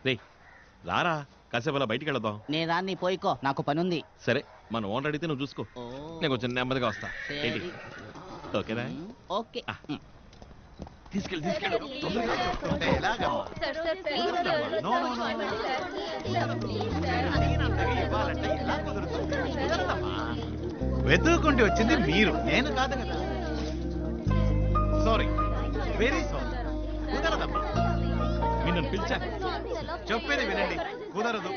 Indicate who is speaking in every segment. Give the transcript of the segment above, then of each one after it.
Speaker 1: రే రారా, కాసేపు అలా బయటికి వెళదాం.
Speaker 2: నేను రాని పోయికో, నాకు పనుంది.
Speaker 1: సరే, మన ఓనర్ అడిగితే నువ్వు చూసుకో. నేను కొంచెం నెమ్మదిగా వస్తా. ఏంటి? ఓకేనా?
Speaker 2: ఓకే.
Speaker 1: తీసుకెళ్ళి తొందరగా.
Speaker 3: వెతుక్కుంటూ వచ్చింది మీరు, నేను కాదు కదా. Sorry, very sorry. కుదరదమ్మా.
Speaker 1: మీరు నన్ను పిలిచారు.
Speaker 3: చెప్పేది వినండి, కుదరదు.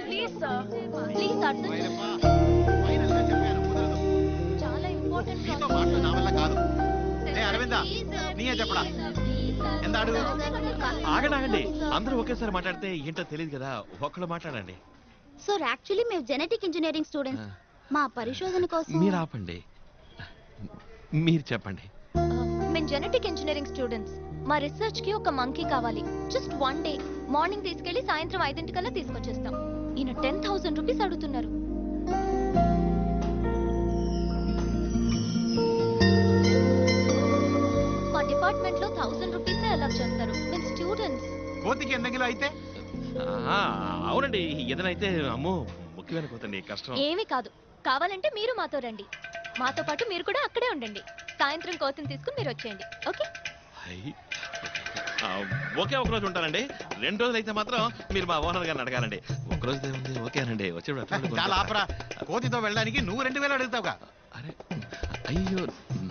Speaker 3: మీతో మాటలు నా వల్ల కాదు. అరవిందా, నీయే చెప్పడా? ఎంత అడుగు?
Speaker 1: ఆగండి, అందరూ ఒకేసారి మాట్లాడితే ఏంటో తెలియదు కదా, ఒక్కళ్ళు మాట్లాడండి.
Speaker 4: సార్ యాక్చువల్లీ మేము జెనెటిక్ ఇంజనీరింగ్ స్టూడెంట్స్. మా పరిశోధన కోసం.
Speaker 1: మీరు ఆపండి, మీరు చెప్పండి.
Speaker 4: మేము జెనెటిక్ ఇంజనీరింగ్ స్టూడెంట్స్. మా రీసెర్చ్ కి ఒక మంకీ కావాలి. Just 1 day. మార్నింగ్ తీసుకెళ్లి సాయంత్రం 5 తీసుకొచ్చేస్తాం. ఈయన 10,000 రూపీస్ అడుగుతున్నారు. మా డిపార్ట్మెంట్ లో 1000 రూపీస్ అలా చేస్తారు. మేము స్టూడెంట్స్.
Speaker 3: కోతికి ఎన్నగిలో అయితే?
Speaker 1: అవునండి, ఏదైనా అయితే అమ్మో ముఖ్యమైన కోతండి, కష్టం.
Speaker 4: ఏమీ కాదు, కావాలంటే మీరు మాతో రండి. మాతో పాటు మీరు కూడా అక్కడే ఉండండి. సాయంత్రం కోతిని తీసుకుని మీరు వచ్చేయండి. ఓకే?
Speaker 1: ఒకే ఒక రోజు ఉంటానండి. 2 రోజులు అయితే మాత్రం మీరు మా ఓనర్ గారిని అడగాలండి. ఒక రోజు ఏముంది, ఓకేనండి. వచ్చేప్పుడు
Speaker 3: చాలా ఆపరా. కోతితో వెళ్ళడానికి నువ్వు 2000 అడుగుతావుగా.
Speaker 1: అరే అయ్యో,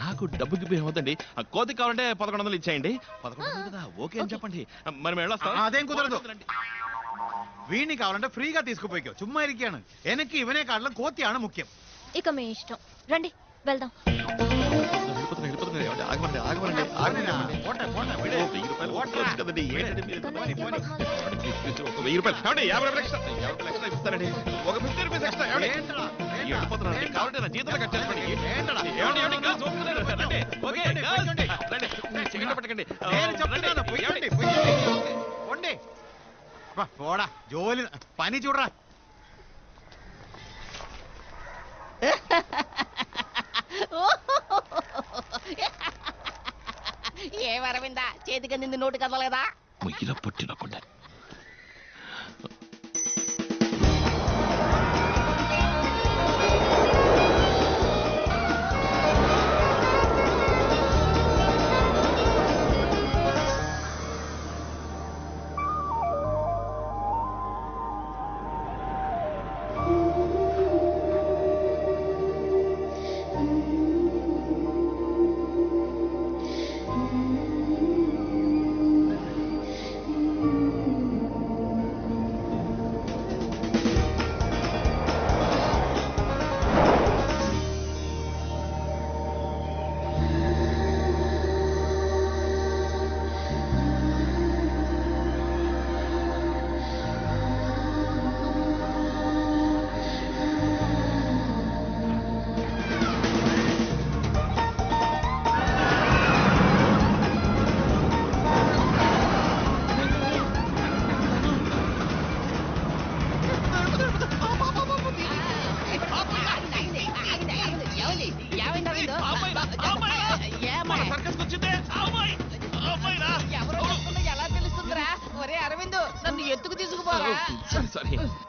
Speaker 1: నాకు డబ్బుకి బియ్యం అవుతండి. ఆ కోతికి కావాలంటే 1100 ఇచ్చేయండి. 1100 కదా, ఓకే అని చెప్పండి. మరి మేము వెళ్ళొస్తాం.
Speaker 3: అదేం కుదరదు. వీడిని కావాలంటే ఫ్రీగా తీసుకుపోయి చుమ్మా ఇరికాను. వెనక్కి ఇవనే కాడలో కోతి ఆడ ముఖ్యం.
Speaker 4: ఇక మీ ఇష్టం, రండి వెళ్దాం.
Speaker 3: పోడా జోలి పని చూడరా.
Speaker 2: ఏమరవిందా, చేతికి నింది నోటు కదలేదా?
Speaker 1: ఇలా పుట్టినకుండా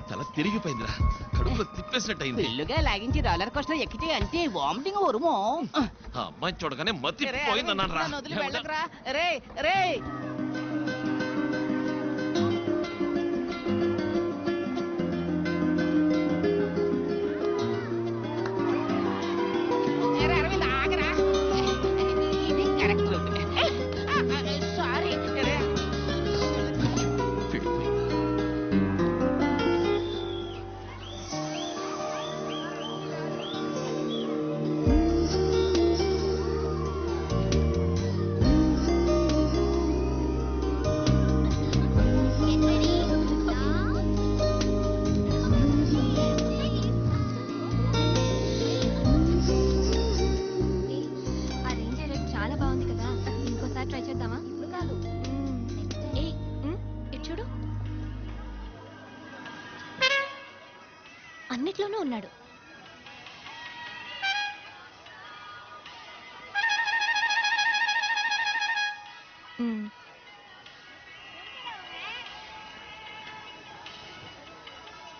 Speaker 1: తల తిరిగిపోయిందిరా, కడుపులో తిప్పేసినట్టయింది.
Speaker 2: పిల్లుగా లాగించి రోలర్ కోస్టర్ ఎక్కితే అంటే వామిటింగ్ వరుమో.
Speaker 1: అమ్మాయి చూడగానే మతి పోయిందన్నాను రా.
Speaker 2: వదిలి వెళ్ళకరా. రే రే అరవింద్ ఆగరా. ఇది కరెక్ట్ రూట్. సారీ.
Speaker 4: అన్నిట్లోనూ ఉన్నాడు.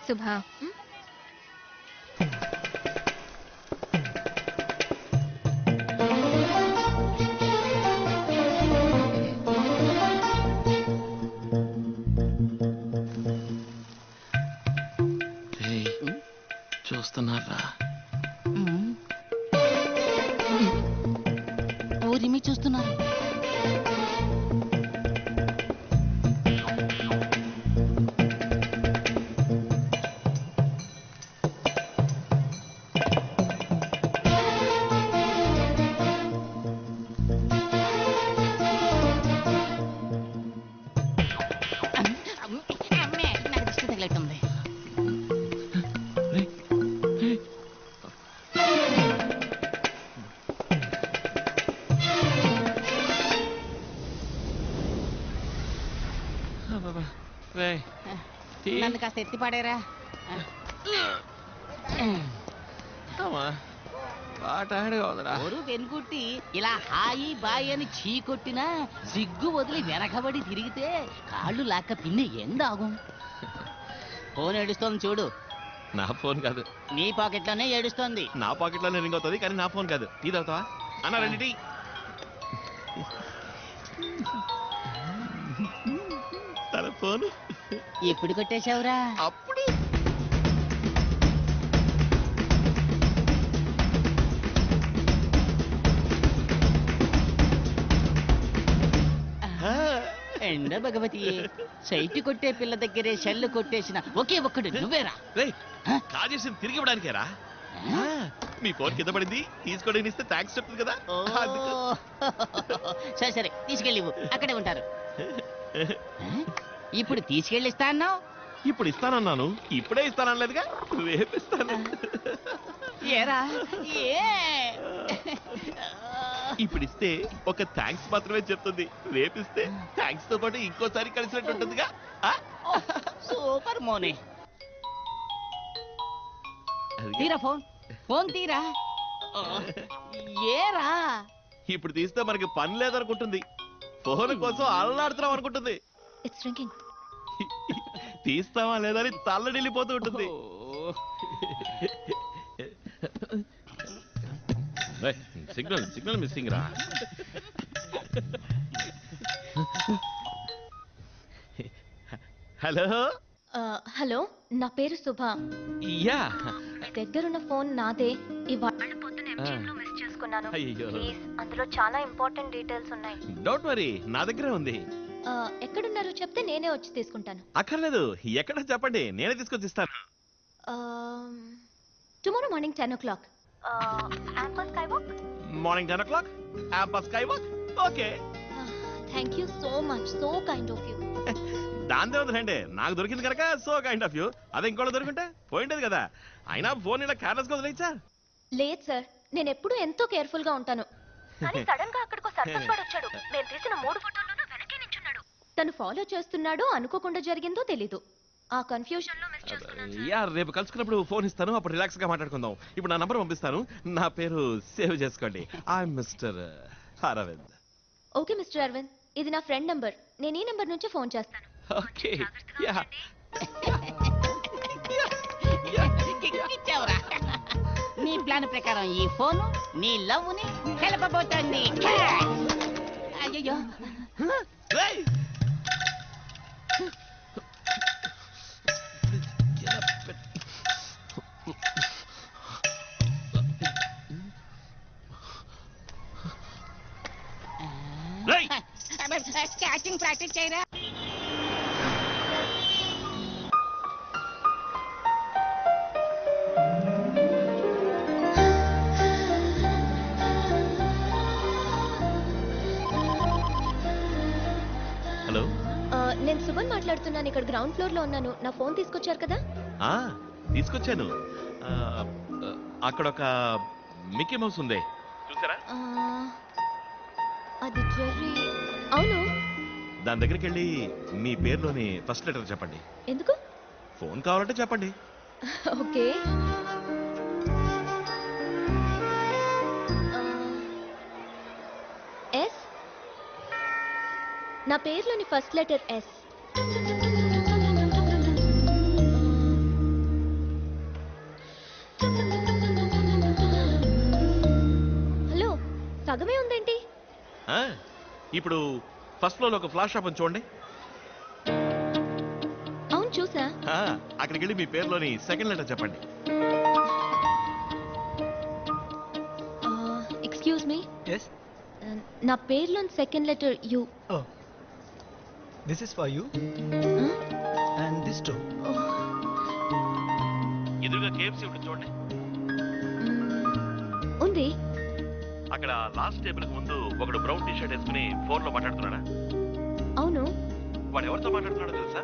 Speaker 4: శుభ
Speaker 1: ఏయ్, చూస్తున్నారా
Speaker 2: ఊరిమి చూస్తున్నారు. అమ్మే, నాకు దిష్టి తగిలినట్టుంది.
Speaker 1: ఏయ్, ఏయ్. అబ్బబ్బా. రేయ్, టీ.
Speaker 2: నన్ను కాస్త ఎత్తి పాడేరా.
Speaker 1: అమ్మా, బాగా టైర్డ్గా ఉందిరా.
Speaker 2: ఎవరు వెనుకుట్టి ఇలా హాయి బాయి అని చీ కొట్టినా సిగ్గు వదిలి వెనకబడి తిరిగితే కాళ్ళు లాక్క పిన్ని ఎందాகும். ఫోన్ ఏడుస్తోంది చూడు.
Speaker 1: నా ఫోన్ కాదు,
Speaker 2: నీ పాకెట్లోనే ఏడుస్తోంది.
Speaker 1: నా పాకెట్లోనే రింగ్ అవుతుంది, కానీ నా ఫోన్ కాదు. టీ తాగుతావా అన్న? రండి టీ. తన ఫోన్
Speaker 2: ఎప్పుడు కొట్టేశావురా?
Speaker 1: అప్పుడు
Speaker 2: ఎండ భగవతి, సైట్ కొట్టే పిల్ల దగ్గరే షెల్లు కొట్టేసిన ఒకే ఒక్కడు నువ్వేరా?
Speaker 1: రేయ్, కాల్ చేసి తిరిగి ఇవ్వడానికేరా? మీ ఫోన్ కింద పడింది, తీసుకోవడానికి ఇస్తే థ్యాంక్స్ చెప్తుంది కదా.
Speaker 2: ఓ,
Speaker 1: అందుకు.
Speaker 2: సరే సరే తీసుకెళ్ళివు, అక్కడే ఉంటారు. ఇప్పుడు తీసుకెళ్ళిస్తా అన్నావు.
Speaker 1: ఇప్పుడు ఇస్తానన్నాను, ఇప్పుడే ఇస్తానలేదుగా, రేపిస్తాను.
Speaker 2: ఏరా ఏ
Speaker 1: ఇప్పుడు ఇస్తే ఒక థ్యాంక్స్ మాత్రమే చెప్తుంది, రేపిస్తే థ్యాంక్స్ తో పాటు ఇంకోసారి కలిసినట్టు ఉంటుందిగా. ఆ?
Speaker 2: సూపర్ మోనే.
Speaker 1: అదిగా.
Speaker 2: తీరా ఫోన్, ఫోన్ తీరా. ఏరా
Speaker 1: ఇప్పుడు తీస్తే మనకి పని లేదనుకుంటుంది, ఫోన్ కోసం అల్లాడుతున్నాం అనుకుంటుంది.
Speaker 4: It's ringing.
Speaker 1: తీస్తావా లేదని తల్లడిల్లిపోతూ ఉంటుంది. సిగ్నల్ సిగ్నల్ మిస్సింగ్ రా. హలో.
Speaker 4: హలో, నా పేరు శుభ.
Speaker 1: యా.
Speaker 4: మీ దగ్గరున్న ఫోన్ నాదే. ఇవాళ పొద్దున
Speaker 1: MGM లో
Speaker 4: మిస్ చేసుకున్నాను.
Speaker 1: అయ్యో.
Speaker 4: ప్లీజ్, అందులో చాలా ఇంపార్టెంట్ డీటెయిల్స్ ఉన్నాయి.
Speaker 1: డోంట్ వరీ, నా దగ్గరే ఉంది.
Speaker 4: ఎక్కడున్నారో చెప్తే నేనే వచ్చి తీసుకుంటాను.
Speaker 1: అక్కర్లేదు, ఎక్కడ చెప్పండి, నేనే తీసుకొచ్చి ఇస్తాను.
Speaker 4: Tomorrow morning 10 o'clock. Amber Skywalk.
Speaker 1: Morning 10 o'clock, Amber Skywalk. Okay.
Speaker 4: Thank you so much. So kind of you.
Speaker 1: దాందే వదిలేండి, నాకు దొరికింది కనుక సో కైండ్ ఆఫ్ యూ. అదే ఇంకోటి దొరికింటే పోయింటది కదా. అయినా ఫోన్ ఇలా కేర్లెస్ గా వదిలేచ్చా?
Speaker 4: లేదు సార్, నేను ఎప్పుడూ ఎంతో కేర్ఫుల్ గా ఉంటాను. కానీ సడన్ గా అక్కడికి సర్పంచ్ వాడు వచ్చాడు. నేను తీసిన 3 ఫోటోల్లోనూ వెనకే నించున్నాడు. తను ఫాలో చేస్తున్నాడో అనుకోకుండా జరిగిందో తెలీదు. ఆ కన్ఫ్యూజన్ లో మిస్ చేసుకున్నాను.
Speaker 1: యా, రేపు కలుసుకున్నప్పుడు ఫోన్ ఇస్తాను, అప్పుడు రిలాక్స్ గా మాట్లాడుకుందాం. ఇప్పుడు నా నంబర్ పంపిస్తాను, నా పేరు సేవ్ చేసుకోండి. I Mister Aravind.
Speaker 4: Okay Mister Aravind, ఇది నా ఫ్రెండ్ నంబర్. నేను ఈ నంబర్ నుంచి ఫోన్ చేస్తాను.
Speaker 1: ఓకే. యా.
Speaker 2: ఇచ్చావురా. నీ ప్లాన్ ప్రకారం ఈ ఫోన్ నీ లవ్ ని కలపబోతోంది. అయ్యో,
Speaker 1: రేయ్! రేయ్!
Speaker 2: క్యాచింగ్ ప్రాక్టీస్ చేయరా.
Speaker 1: హలో.
Speaker 4: నేను సుమన్ మాట్లాడుతున్నాను. ఇక్కడ గ్రౌండ్ ఫ్లోర్ లో ఉన్నాను. నా ఫోన్ తీసుకొచ్చారు కదా?
Speaker 1: ఆ, తీసుకొచ్చాను. ఆ, అక్కడ ఒక మిక్కీ మౌస్ ఉంది, చూసారా?
Speaker 4: ఆ, అది జెర్రీ. అవును.
Speaker 1: దాని దగ్గరికి వెళ్ళి మీ పేరులోని ఫస్ట్ లెటర్ చెప్పండి.
Speaker 4: ఎందుకు?
Speaker 1: ఫోన్ కావాలంటే చెప్పండి.
Speaker 4: ఓకే. ఎస్. నా పేరులోని ఫస్ట్ లెటర్ ఎస్.
Speaker 1: ఇప్పుడు ఫస్ట్ ఫ్లోర్ లో ఒక ఫ్లాష్ షాప్ చూడండి.
Speaker 4: అవును చూసా.
Speaker 1: అక్కడికి వెళ్ళి మీ పేరులోని సెకండ్ లెటర్ చెప్పండి.
Speaker 4: Excuse me,
Speaker 5: Yes?
Speaker 4: నా పేరులోని second letter U.
Speaker 5: Oh. This is for you and this too.
Speaker 1: ఎదురుగా కేఎఫ్సీ ఉంటుంది చూడండి.
Speaker 4: ఉంది.
Speaker 1: అక్కడ లాస్ట్ టేబుల్ కి ముందు ఒకడు బ్రౌన్ టీ షర్ట్ వేసుకుని ఫోన్ లో మాట్లాడుతున్నాడా?
Speaker 4: అవును.
Speaker 1: వాడు ఎవరితో మాట్లాడుతున్నాడో తెలుసా?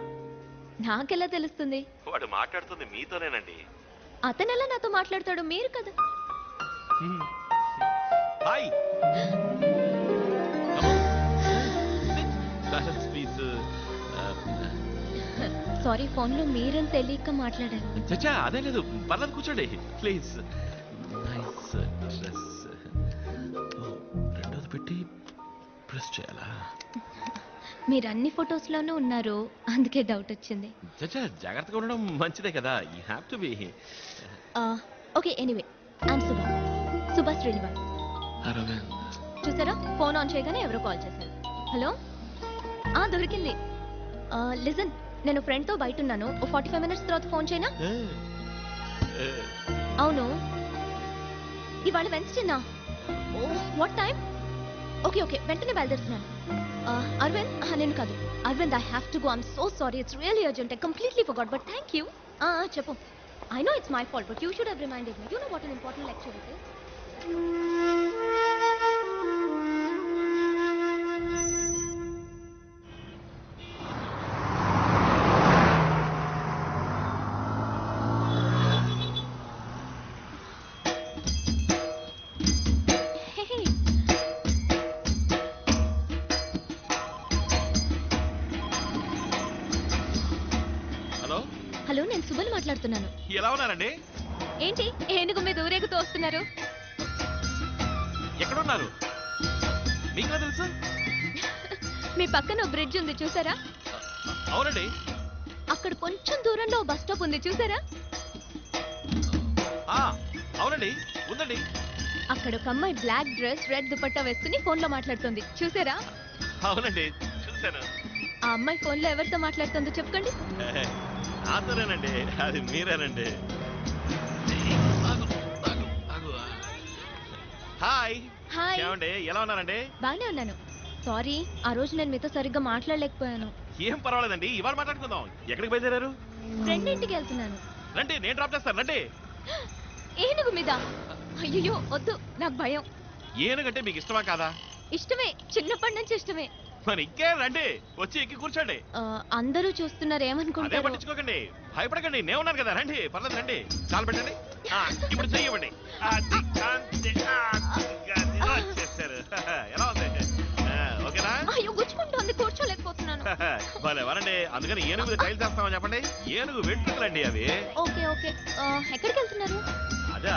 Speaker 4: నాకెలా తెలుస్తుంది?
Speaker 1: వాడు మాట్లాడుతుంది మీతోనేనండి.
Speaker 4: అతనెలా నాతో మాట్లాడతాడు? మీరు కదా.
Speaker 1: Hi please.
Speaker 4: సారీ, ఫోన్ లో మీరని తెలియక మాట్లాడాను.
Speaker 1: చచ్చా అదే లేదు, పర్లేదు కూర్చోండి ప్లీజ్. Nice dress. రెండోది పెట్టి ప్రెస్ చేయాలా?
Speaker 4: మీరు అన్ని ఫొటోస్ లోనూ ఉన్నారు, అందుకే డౌట్ వచ్చింది.
Speaker 1: చచ్చా జాగ్రత్తగా ఉండడం మంచిదే కదా. You have to be.
Speaker 4: Okay, anyway I'm Subha, Subha Srinivas. చూసారా, ఫోన్ ఆన్ చేయగానే ఎవరో కాల్ చేశారు. హలో, దొరికింది. లిజన్, నేను ఫ్రెండ్ తో బయట ఉన్నాను. ఓ 45 minutes తర్వాత ఫోన్ చేయనా? అవును, ఇవాళ వెన్స్డేనా? Oh what time? Okay okay, వెంటనే బయలుదేరుతున్నాను. అరవింద్, నేను కాదు Aravind, I have to go. I'm so sorry, it's really urgent. I completely forgot, but thank you. చెప్పు. I know it's my fault, but you should have reminded me. You know what an important lecture it is.
Speaker 1: Hello
Speaker 4: hello, నేను సుబల్ మాట్లాడుతున్నాను.
Speaker 1: ఎలా ఉన్నారండి?
Speaker 4: ఏంటి ఏనుగు మీద ఊరేగుతూ వస్తున్నారు?
Speaker 1: ఎక్కడున్నారు? మీకెలా తెలుసు?
Speaker 4: మీ పక్కన బ్రిడ్జ్ ఉంది చూసారా?
Speaker 1: అవునండి.
Speaker 4: అక్కడ కొంచెం దూరంలో బస్ స్టాప్ ఉంది చూసారా?
Speaker 1: అవునండి, ఉందండి.
Speaker 4: అక్కడ ఒక అమ్మాయి బ్లాక్ డ్రెస్, రెడ్ దుపట్టా వేసుకుని ఫోన్ లో మాట్లాడుతుంది చూసారా?
Speaker 1: అవునండి, చూశాను.
Speaker 4: ఆ అమ్మాయి ఫోన్ లో ఎవరితో మాట్లాడుతుందో చెప్పండి.
Speaker 1: నాతోనేనండి, అది మీరేనండి. హాయ్.
Speaker 4: హాయ్.
Speaker 1: ఏమండి, ఎలా ఉన్నారండి?
Speaker 4: బానే ఉన్నాను. సారీ, ఆ రోజు నేను మీతో సరిగ్గా మాట్లాడలేకపోయాను.
Speaker 1: ఏం పర్వాలేదండి, ఇవాళ మాట్లాడుకుందాం. ఎక్కడికి బయలుదేరారు?
Speaker 4: ఫ్రెండ్ ఇంటికి వెళ్తున్నాను.
Speaker 1: రండి, నేను డ్రాప్ చేస్తాను. రండి.
Speaker 4: ఏనుగు మీద? అయ్యో వద్దు, నాకు భయం.
Speaker 1: ఏనుగంటే మీకు ఇష్టమా కాదా?
Speaker 4: ఇష్టమే, చిన్నప్పటి నుంచి ఇష్టమే.
Speaker 1: మరి ఇంకే రండి, వచ్చి ఎక్కి కూర్చోండి.
Speaker 4: అందరూ చూస్తున్నారు,
Speaker 1: అదే
Speaker 4: ఏమనుకుంటారు?
Speaker 1: పట్టించుకోకండి, భయపడకండి, నేను ఉన్నాను కదా. రండి, పర్లేదు రండి. కాలు పెట్టండి. ఇప్పుడు చెయ్యండి. చేస్తారు. ఎలా ఉంది? ఓకేనా?
Speaker 4: అయ్యో గుచ్చుకుంటోంది, కూర్చోలేకపోతున్నాను.
Speaker 1: భలే వరండి, అందుకని ఏనుగు మీద టైల్ చేస్తామని చెప్పండి. ఏనుగు వెంట్రుకలండి అవి.
Speaker 4: ఓకే ఓకే, ఎక్కడికి వెళ్తున్నారు?
Speaker 1: అదా,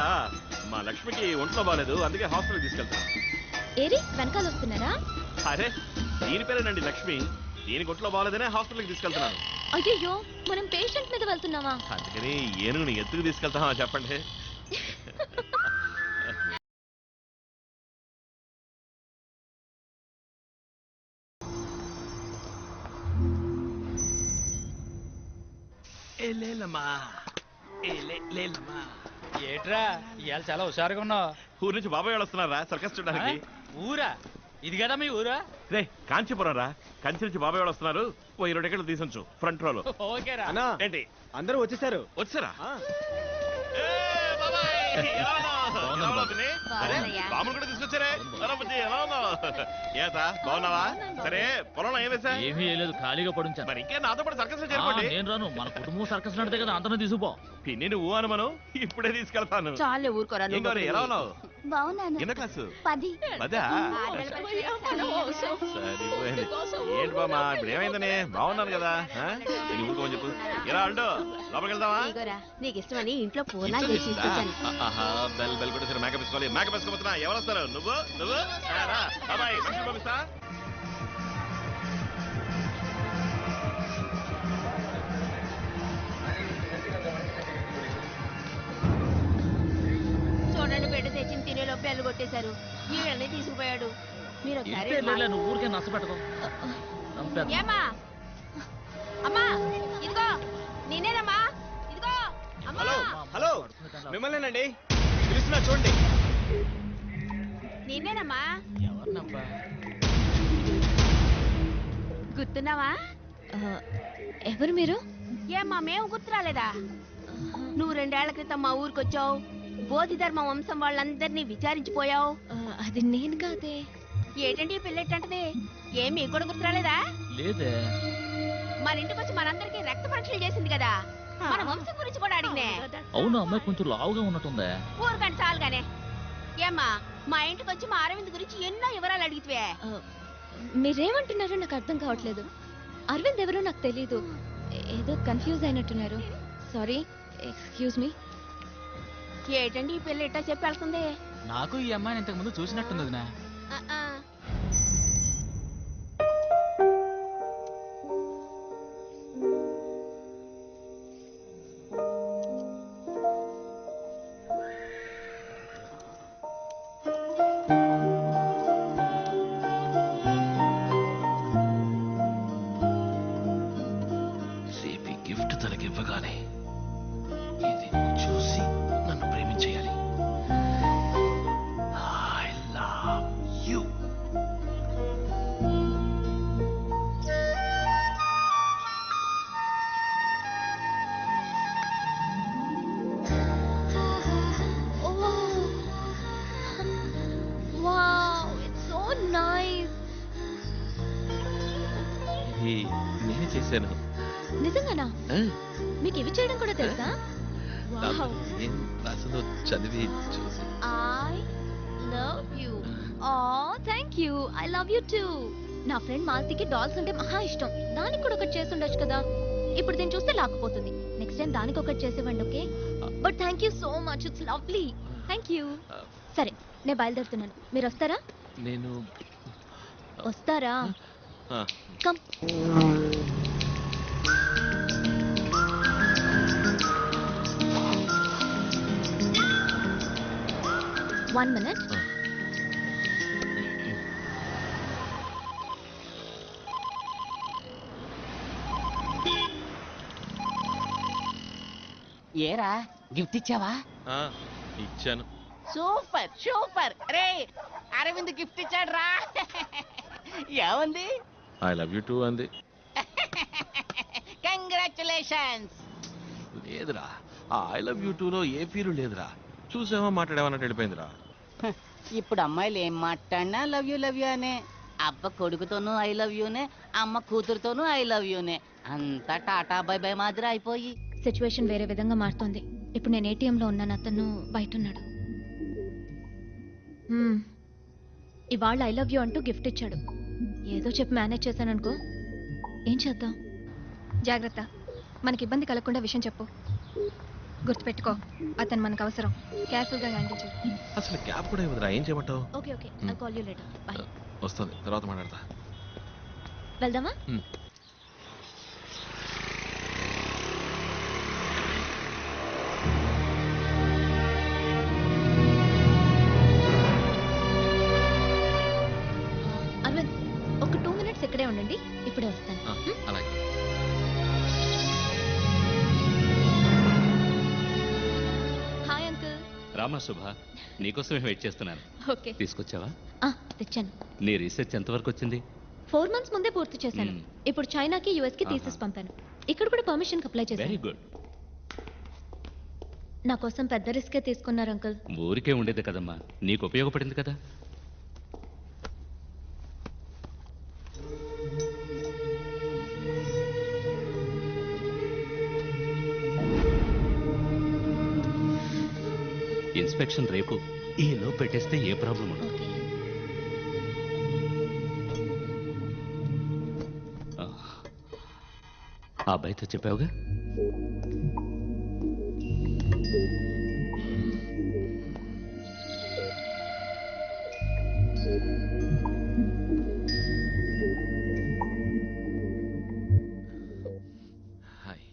Speaker 1: మా లక్ష్మికి ఒంట్లో బాగాలేదు, అందుకే హాస్పిటల్కి తీసుకెళ్తాను.
Speaker 4: ఏరి వెనకాల వస్తున్నారా?
Speaker 1: అరే, దీని పేరేనండి లక్ష్మి. దీనికి ఒంట్లో బాగాలేదనే హాస్పిటల్కి తీసుకెళ్తున్నాను.
Speaker 4: అయ్యో, మనం పేషెంట్ మీద వెళ్తున్నావా?
Speaker 1: అందుకని ఏనుగుని ఎత్తుకు తీసుకెళ్తామా చెప్పండి.
Speaker 6: ఏట్రా ఇవాళ చాలా హుషారుగా ఉన్నావు.
Speaker 1: ఊరు నుంచి బాబాయ్ వాళ్ళు వస్తున్నారా సర్కస్ చూడడానికి?
Speaker 6: ఊరా? ఇది కదా మీ ఊరా?
Speaker 1: రే, కాంచీపురం రా. కంచి నుంచి బాబాయ్ వాళ్ళు వస్తున్నారు. ఓ 20 ఎకరాలు తీసుంచు ఫ్రంట్ రోలో.
Speaker 6: ఓకేరా.
Speaker 1: ఏంటి
Speaker 3: అందరూ వచ్చేసారు.
Speaker 1: వచ్చారా? బాబులు కూడా తీసుకొచ్చారే. ఎలా ఉన్నావు? ఏతా బాగున్నావా? సరే, పొలంలో ఏం వేసా?
Speaker 7: ఏమీ లేదు, ఖాళీగా పడుంచాను.
Speaker 1: మరి ఇంకే నాతో పాటు సర్కస్ చేరుకోండి.
Speaker 7: నేను రాను, మన కుటుంబం సర్కస్ నడితే కదా, అంతనే తీసుకుపో.
Speaker 1: పిన్ని నువ్వు అనుమను ఇప్పుడే తీసుకెళ్తాను.
Speaker 2: చాలే ఊరుకోరా.
Speaker 1: ఏం గౌరీ, ఎలా ఉన్నావు?
Speaker 4: బాగున్నాను.
Speaker 1: ఎన్నో క్లాసు?
Speaker 4: 10.
Speaker 1: పదా? సరిపోయింది. ఏంటి బామ్మా, ఇప్పుడు ఏమైందని? బాగున్నాను కదా. నేను ఊరుకోమని చెప్పు. ఎలా అంటూ లోపలికి వెళ్దామా?
Speaker 2: నీకు ఇష్టమని ఇంట్లో పూర్ణా
Speaker 1: బెల్ బెల్ కూడా మేకప్ వేసుకోవాలి. మేకప్ వేసుకోబోతున్నా. ఎవరు వస్తారు? నువ్వు నువ్వు రా. బాబాయ్ మనుషులు పంపిస్తా.
Speaker 2: చూడండి, బిడ్డ తెచ్చిన తినే లోపే అల్లు కొట్టేశారు. ఈడనే తీసుకుపోయాడు.
Speaker 4: మీరు ఒకసారి
Speaker 7: ఇంతే లేలే, నువ్వు ఊరికే నచ్చపెట్టుకో. చంపేస్తా.
Speaker 4: ఏమా అమ్మా ఇదిగో నేనేనమ్మా ఇదిగో అమ్మా
Speaker 3: హలో మిమ్మల్నేనండి పిలుస్తున్నా చూడండి.
Speaker 4: నేనేనమ్మా
Speaker 6: ఎవరినబ్బా?
Speaker 4: గుర్తున్నావా? ఎవరు మీరు? ఏమ్మా మేము గుర్తురాలేదా? నువ్వు 2 ఏళ్ల క్రితం మా ఊరికొచ్చావు, బోధిధర్మ వంశం వాళ్ళందరినీ విచారించిపోయావు. అది నేను కాదే. ఏంటంటే పిల్లెట్టంటది? ఏమి కూడా గుర్తురాలేదా?
Speaker 7: లేదే.
Speaker 4: మన ఇంటికి వచ్చి మనందరికీ రక్త పరీక్షలు చేసింది కదా, మన వంశం గురించి కూడా అడిగినే.
Speaker 7: అవును, అమ్మాయి కొంచెం లావుగా ఉన్నట్టుందే.
Speaker 4: ఊరుకండి చాలుగానే. ఏమ్మా మా ఇంటికి వచ్చి మా అరవింద్ గురించి ఎన్నో వివరాలు అడిగితే మీరేమంటున్నారో నాకు అర్థం కావట్లేదు. అరవింద్ ఎవరో నాకు తెలీదు. ఏదో కన్ఫ్యూజ్ అయినట్టున్నారు. Sorry, excuse me. ఏంటండి ఈ పిల్ల ఇట్టా చెప్పి వెళ్తుంది?
Speaker 6: నాకు ఈ అమ్మాయిని ఇంతకు ముందు చూసినట్టుంది వదినా.
Speaker 1: రేపు ఈ గిఫ్ట్ తనకి ఇవ్వగానే ఇది చూసి నన్ను ప్రేమించేయాలి. I love you.
Speaker 4: Wow, it's so nice.
Speaker 1: ఇది నేనే చేశాను.
Speaker 4: నిజంగానా?
Speaker 1: ఆ,
Speaker 4: మీకు ఇవి చేయడం కూడా తెలుసా?
Speaker 1: నాకు
Speaker 4: వావ్,
Speaker 1: ఏం రాసిందో చదివి చూసి.
Speaker 4: I love you. Oh thank you. I love you too. నా ఫ్రెండ్ మాలతికి డాల్స్ అంటే మహా ఇష్టం. దానికి కూడా ఒకటి చేసి ఉండొచ్చు కదా. ఇప్పుడు దీన్ని చూస్తే లాక్కుపోతుంది. నెక్స్ట్ టైం దానికి ఒకటి చేసేవ్వండి, okay? But thank you so much, it's lovely. Thank you. సరే, నేను బయలుదేరుతున్నాను. మీరు వస్తారా?
Speaker 1: నేను
Speaker 4: వస్తారా?
Speaker 1: ఆ,
Speaker 4: కమ్. One minute.
Speaker 1: ఆ.
Speaker 2: ఏరా గిఫ్ట్ ఇచ్చావా?
Speaker 1: ఆ, ఇచ్చాను.
Speaker 2: Super super. రే అరవింద్ గిఫ్ట్ ఇచ్చాడు రా. ఏముంది?
Speaker 1: ఐ లవ్ యూ టూ అంది.
Speaker 2: కంగ్రాచులేషన్స్.
Speaker 1: లేదురా, ఆ ఐ లవ్ యూ టూలో ఏ ఫీలు లేదురా. చూసావా మాట్లాడేవన్నట్టు వెళ్ళిపోయిందిరా.
Speaker 2: ఇప్పుడు అమ్మాయిలు ఏం మాట్లాడినా లవ్ యూ అనే. అబ్బ కొడుకుతోనూ ఐ లవ్ యూనే, అమ్మ కూతురుతోనూ ఐ లవ్ యూనే. అంతా టాటా బై బై మాదిరి అయిపోయి.
Speaker 4: సిచ్యువేషన్ వేరే విధంగా మారుతోంది. ఇప్పుడు నేను ఏటీఎంలో ఉన్నాను, అతను బయట ఉన్నాడు. ఇవాళ ఐ లవ్ యూ అంటూ గిఫ్ట్ ఇచ్చాడు. ఏదో చెప్పి మేనేజ్ చేశాను అనుకో. ఏం చేద్దాం? జాగ్రత్త, మనకి ఇబ్బంది కలగకుండా విషయం చెప్పు. గుర్తుపెట్టుకో, అతను మనకు అవసరం. కేర్ఫుల్గా హ్యాండిల్ చేయి.
Speaker 1: అసలు క్యాబ్ కూడా ఇవ్వదురా. ఏం చేయమంటావు?
Speaker 4: Okay okay, I call you later. By.
Speaker 1: వస్తుంది, తర్వాత మాట్లాడతా.
Speaker 4: వెళ్దామా? అరవింద్, ఒక 2 minutes ఇక్కడే ఉండండి, ఇప్పుడే వస్తాను.
Speaker 1: అలాగే.
Speaker 4: Hi uncle.
Speaker 8: రామా శుభ, నీకోసమే వెయిట్ చేస్తున్నాను.
Speaker 4: ఓకే.
Speaker 8: తీసుకొచ్చావా?
Speaker 4: తెచ్చాను.
Speaker 8: నీ రీసెర్చ్ ఎంతవరకు వచ్చింది?
Speaker 4: 4 months ముందే పూర్తి చేశాను. ఇప్పుడు చైనాకి, యుఎస్ కి
Speaker 8: ఆహా.
Speaker 4: తీసేసి పంపాను. ఇక్కడ కూడా పర్మిషన్ అప్లై
Speaker 8: వెరీ
Speaker 4: చేశాను.
Speaker 8: గుడ్.
Speaker 4: నా కోసం పెద్ద రిస్కే తీసుకున్నారు అంకుల్.
Speaker 8: ఊరికే ఉండేది కదమ్మా, నీకు ఉపయోగపడింది కదా. ఇన్స్పెక్షన్ రేపు. ఈ లో పెట్టేస్తే ఏ ప్రాబ్లం ఉండదు.
Speaker 4: ఓకే.
Speaker 8: ఆ అబ్బాయితో చెప్పావుగా?
Speaker 1: హాయ్.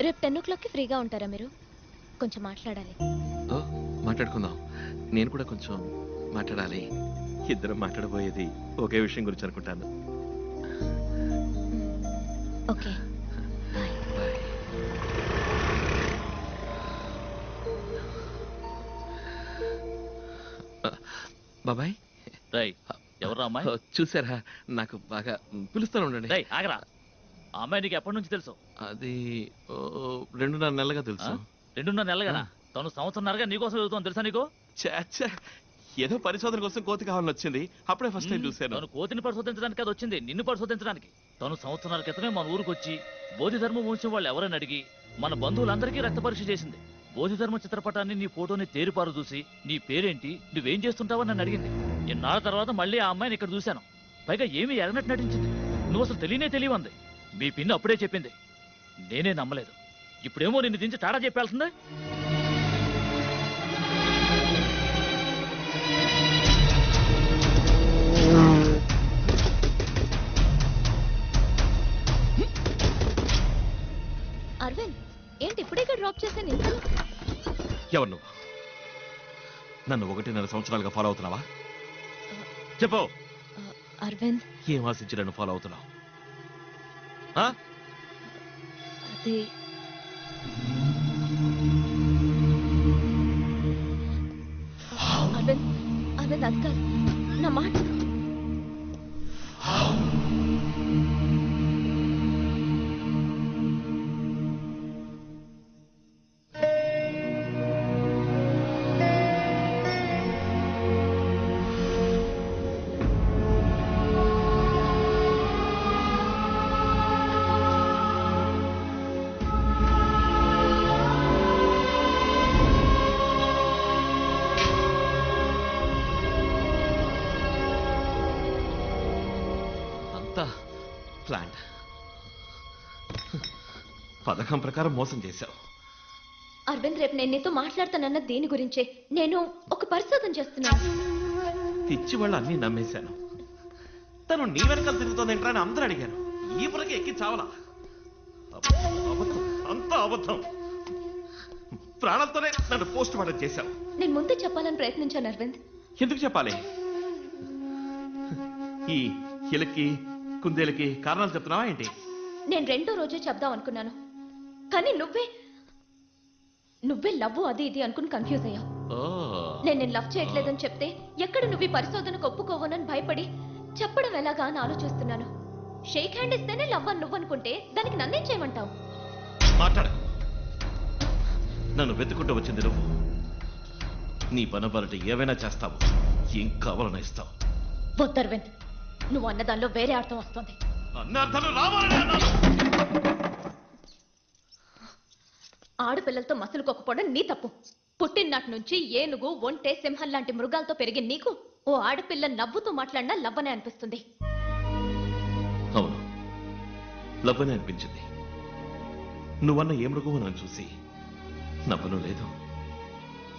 Speaker 4: రేపు 10 o'clockకి ఫ్రీగా ఉంటారా మీరు? కొంచెం మాట్లాడాలి.
Speaker 1: ఓ మాట్లాడుకుందాం. నేను కూడా కొంచెం మాట్లాడాలి. ఇద్దరం మాట్లాడబోయేది ఒకే విషయం గురించి అనుకుంటాను.
Speaker 4: ఓకే.
Speaker 1: బాయ్. బాబాయ్
Speaker 7: రై ఎవరు అమ్మాయి?
Speaker 1: చూసారా? నాకు బాగా పిలుస్తాను ఉండండి.
Speaker 7: రై ఆగరా. ఆ అమ్మాయి నీకు ఎప్పటి నుంచి తెలుసు?
Speaker 1: అది 2.5 నెలలుగా తెలుసు.
Speaker 7: 2.5 నెలలుగా? తను సంవత్సరంన్నరగా నీకోసం చదువుతాను తెలుసా నీకు?
Speaker 1: ఛే, ఏదో పరిశోధన కోసం కోతి కావాలని వచ్చింది. అప్పుడే ఫస్ట్ టైం చూశాను.
Speaker 7: తను కోతిని పరిశోధించడానికి అది వచ్చింది, నిన్ను పరిశోధించడానికి. తను సంవత్సరాల క్రితమే మన ఊరికి వచ్చి బోధిధర్మ వంశం వాళ్ళు ఎవరని అడిగి మన బంధువులందరికీ రక్త పరీక్ష చేసింది. బోధిధర్మ చిత్రపటాన్ని, నీ ఫోటోని తేరిపారు చూసి నీ పేరేంటి, నువ్వేం చేస్తుంటావని నన్ను అడిగింది. ఎన్నాళ్ళ తర్వాత మళ్ళీ ఆ అమ్మాయిని ఇక్కడ చూశాను. పైగా ఏమీ ఎరగనట్టు నటించింది. నువ్వు అసలు తెలియవంది. మీ పిన్ని అప్పుడే చెప్పింది. నేనే నమ్మలేదు. ఇప్పుడేమో నిన్ను దించి టాడా చెప్పాల్సిందే.
Speaker 4: అరవింద్, ఏంటి ఇప్పుడే డ్రాప్ చేశాను ఇంతలో?
Speaker 1: ఎవరు నువ్వు? నన్ను 1.5 సంవత్సరాలుగా ఫాలో అవుతున్నావా? చెప్పు.
Speaker 4: అరవింద్,
Speaker 1: ఏం ఆశించి నన్ను ఫాలో అవుతున్నావు?
Speaker 4: అది అరవింద్, అది కాదు. నా మాట
Speaker 1: ప్లాన్. పథకం ప్రకారం మోసం చేశావు.
Speaker 4: అరవింద్, రేపు నేను నీతో మాట్లాడుతానన్న దేని గురించే. నేను ఒక పరిశోధన చేస్తున్నాను.
Speaker 1: పిచ్చి వాళ్ళు అన్నీ నమ్మేశాను. తను నీ వెనకాల తిరుగుతోందేంట్రా అని అందరూ అడిగారు. ఈ పురకి ఎక్కి చావలా. అబద్ధం, అంతా అబద్ధం. ప్రాణాలతోనే నన్ను పోస్ట్ మార్టం చేశావు.
Speaker 4: నేను ముందే చెప్పాలని ప్రయత్నించాను అరవింద్.
Speaker 1: ఎందుకు చెప్పాలి? ఈ హిలకి కుందేలకి కారణాలు చెప్తున్నావా ఏంటి?
Speaker 4: నేను 2వ రోజే చెప్దాం అనుకున్నాను, కానీ నువ్వే లవ్ అది ఇది అనుకుని కన్ఫ్యూజ్ అయ్యావు. నేను లవ్ చేయట్లేదని చెప్తే ఎక్కడ నువ్వు ఈ పరిశోధనకు ఒప్పుకోవనని భయపడి చెప్పడం ఎలాగా అని ఆలోచిస్తున్నాను. షేక్ హ్యాండ్ ఇస్తేనే లవ్ అని నువ్వు అనుకుంటే దానికి నన్నేం చేయమంటావు?
Speaker 1: మాట్లాడ. నన్ను వెతుకుంటూ వచ్చింది నువ్వు. నీ పనబాలంటే ఏవైనా చేస్తావు. ఏం కావాలన్నా ఇస్తావు.
Speaker 4: వద్దు అరవింద్, నువ్వు అన్నదానిలో వేరే అర్థం వస్తుంది.
Speaker 1: అన్న అర్థాలు రావాలని అన్నాను.
Speaker 4: ఆడపిల్లలతో మసులుకోకపోవడం నీ తప్పు. పుట్టిననాటి నుంచి ఏనుగు, ఒంటె, సింహం లాంటి మృగాలతో పెరిగిన నీకు ఓ ఆడపిల్ల నవ్వుతూ మాట్లాడినా లవ్వనే అనిపిస్తుంది.
Speaker 1: అవును, లవ్వనే అనిపించింది. నువ్వన్న ఏ మృగమో నన్ను చూసి నవ్వను లేదు,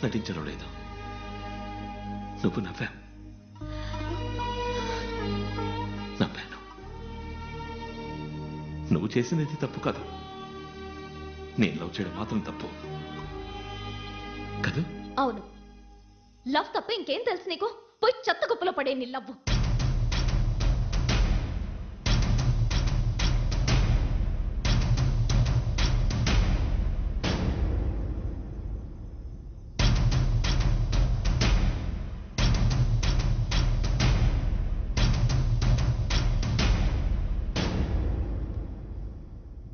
Speaker 1: నటించడం లేదు. నువ్వు నవ్వాను. నువ్వు చేసినది తప్పు కాదు. నేను లవ్ చేయడం మాత్రం తప్పు కాదు.
Speaker 4: అవును, లవ్ తప్ప ఇంకేం తెలుసు నీకు? పోయి చెత్త కుప్పలో పడే నీ లవ్వు.